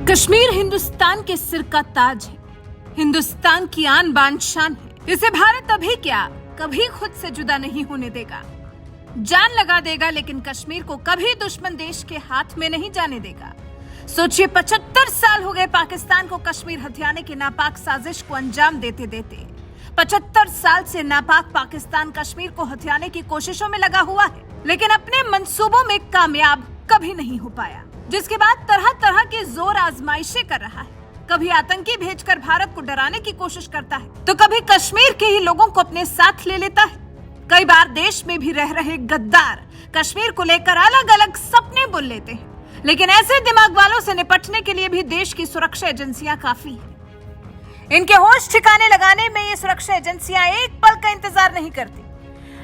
कश्मीर हिंदुस्तान के सिर का ताज है, हिंदुस्तान की आन बान शान है। इसे भारत अभी क्या कभी खुद से जुदा नहीं होने देगा। जान लगा देगा, लेकिन कश्मीर को कभी दुश्मन देश के हाथ में नहीं जाने देगा। सोचिए, 75 साल हो गए पाकिस्तान को कश्मीर हथियाने की नापाक साजिश को अंजाम देते देते। 75 साल से नापाक पाकिस्तान कश्मीर को हथियाने की कोशिशों में लगा हुआ है, लेकिन अपने मंसूबों में कामयाब कभी नहीं हो पाया। जिसके बाद तरह तरह के जोर आजमाइशें कर रहा है। कभी आतंकी भेजकर भारत को डराने की कोशिश करता है, तो कभी कश्मीर के ही लोगों को अपने साथ ले लेता है। कई बार देश में भी रह रहे गद्दार कश्मीर को लेकर अलग अलग सपने बुन लेते हैं, लेकिन ऐसे दिमाग वालों से निपटने के लिए भी देश की सुरक्षा एजेंसियां काफी हैं। इनके होश ठिकाने लगाने में ये सुरक्षा एजेंसियां एक पल का इंतजार नहीं करती।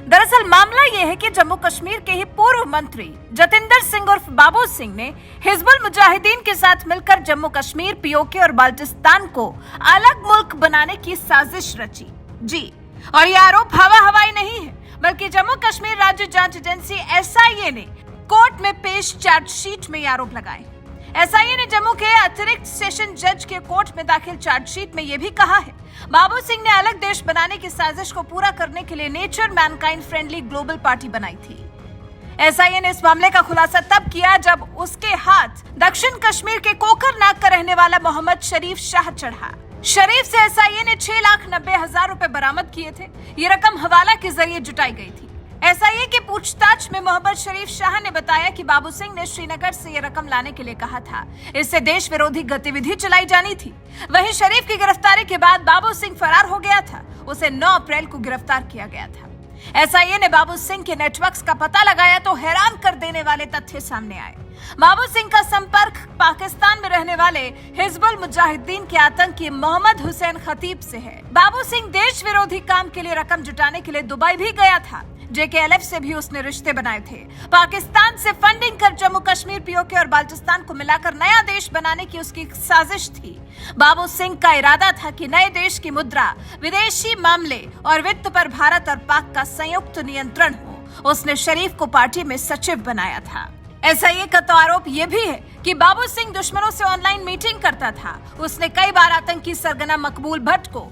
दरअसल मामला यह है कि जम्मू कश्मीर के ही पूर्व मंत्री जतिंदर सिंह उर्फ बाबू सिंह ने हिजबुल मुजाहिदीन के साथ मिलकर जम्मू कश्मीर, पीओके और बाल्टिस्तान को अलग मुल्क बनाने की साजिश रची। जी, और ये आरोप हवाई नहीं है, बल्कि जम्मू कश्मीर राज्य जांच एजेंसी एसआईए ने कोर्ट में पेश चार्जशीट में ये आरोप लगाए। एसआईए ने जम्मू के अतिरिक्त सेशन जज के कोर्ट में दाखिल चार्जशीट में यह भी कहा है, बाबू सिंह ने अलग देश बनाने की साजिश को पूरा करने के लिए nature Mankind friendly global party बनाई थी। एसआईए ने इस मामले का खुलासा तब किया जब उसके हाथ दक्षिण कश्मीर के कोकरनाग का रहने वाला मोहम्मद शरीफ शाह चढ़ा। शरीफ से एसआईए ने 6,90,000 रुपए बरामद किए थे। ये रकम हवाला के जरिए जुटाई गई थी। एसआईए के पूछताछ में मोहम्मद शरीफ शाह ने बताया कि बाबू सिंह ने श्रीनगर से ये रकम लाने के लिए कहा था। इससे देश विरोधी गतिविधि चलाई जानी थी। वहीं शरीफ की गिरफ्तारी के बाद बाबू सिंह फरार हो गया था। उसे 9 अप्रैल को गिरफ्तार किया गया था। एसआईए ने बाबू सिंह के नेटवर्क्स का पता लगाया तो हैरान कर देने वाले तथ्य सामने आए। बाबू सिंह का संपर्क पाकिस्तान में रहने वाले हिजबुल मुजाहिदीन के आतंकी मोहम्मद हुसैन खतीब से है। बाबू सिंह देश विरोधी काम के लिए रकम जुटाने के लिए दुबई भी गया था। JKLF से भी उसने रिश्ते बनाए थे। पाकिस्तान से फंडिंग कर जम्मू कश्मीर, पीओके और बाल्टिस्तान को मिलाकर नया देश बनाने की उसकी साजिश थी। बाबू सिंह का इरादा था कि नए देश की मुद्रा, विदेशी मामले और वित्त पर भारत और पाक का संयुक्त नियंत्रण हो। उसने शरीफ को पार्टी में सचिव बनाया था। एसआईए का तो आरोप यह भी है कि बाबू सिंह दुश्मनों से ऑनलाइन मीटिंग करता था। उसने कई बार आतंकी सरगना मकबूल भट्ट को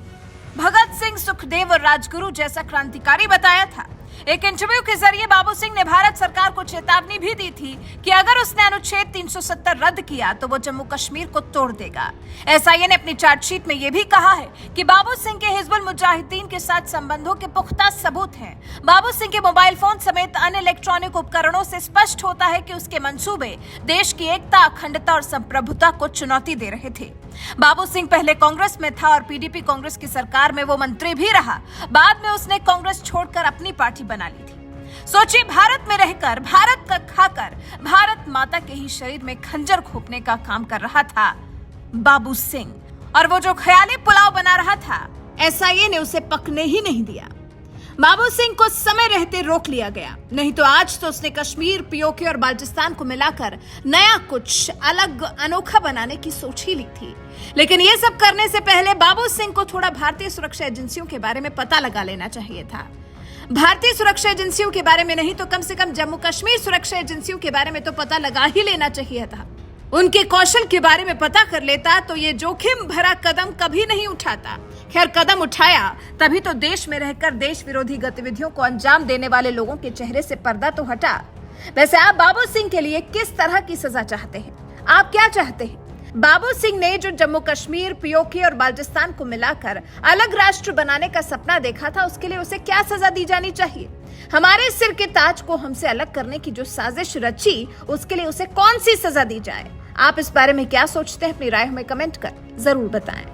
भगत सिंह, सुखदेव और राजगुरु जैसा क्रांतिकारी बताया था। एक इंटरव्यू के जरिए बाबू सिंह ने भारत सरकार को चेतावनी भी दी थी कि अगर उसने अनुच्छेद 370 रद्द किया तो वो जम्मू कश्मीर को तोड़ देगा। एसआईए ने अपनी चार्जशीट में यह भी कहा है कि बाबू सिंह के हिजबुल मुजाहिदीन के साथ संबंधों के पुख्ता सबूत हैं। बाबू सिंह के मोबाइल फोन समेत अन्य इलेक्ट्रॉनिक उपकरणों से स्पष्ट होता है कि उसके मंसूबे देश की एकता, अखंडता और संप्रभुता को चुनौती दे रहे थे। बाबू सिंह पहले कांग्रेस में था और पीडीपी कांग्रेस की सरकार में वो मंत्री भी रहा। बाद में उसने कांग्रेस छोड़कर अपनी पार्टी बना ली थी। सोचिए, भारत में रहकर, भारत का खाकर, भारत माता के ही शरीर में खंजर घोंपने का काम कर रहा था बाबू सिंह। और वो जो ख्याली पुलाव बना रहा था, एसआईए ने उसे पकने ही नहीं दिया। बाबू सिंह को समय रहते रोक लिया गया, नहीं तो आज तो उसने कश्मीर, पीओके और बाल्टिस्तान को मिलाकर नया कुछ अलग अनोखा बनाने की सोच ही ली थी। लेकिन ये सब करने से पहले बाबू सिंह को थोड़ा भारतीय सुरक्षा एजेंसियों के बारे में पता लगा लेना चाहिए था। भारतीय सुरक्षा एजेंसियों के बारे में नहीं तो कम से कम जम्मू कश्मीर सुरक्षा एजेंसियों के बारे में तो पता लगा ही लेना चाहिए था। उनके कौशल के बारे में पता कर लेता तो ये जोखिम भरा कदम कभी नहीं उठाता। खैर, कदम उठाया तभी तो देश में रहकर देश विरोधी गतिविधियों को अंजाम देने वाले लोगों के चेहरे से पर्दा तो हटा। वैसे आप बाबू सिंह के लिए किस तरह की सजा चाहते हैं? आप क्या चाहते हैं? बाबू सिंह ने जो जम्मू कश्मीर, पीओके और बाल्टिस्तान को मिलाकर अलग राष्ट्र बनाने का सपना देखा था, उसके लिए उसे क्या सजा दी जानी चाहिए? हमारे सिर के ताज को हमसे अलग करने की जो साजिश रची, उसके लिए उसे कौन सी सजा दी जाए? आप इस बारे में क्या सोचते हैं? अपनी राय हमें कमेंट कर जरूर बताएं।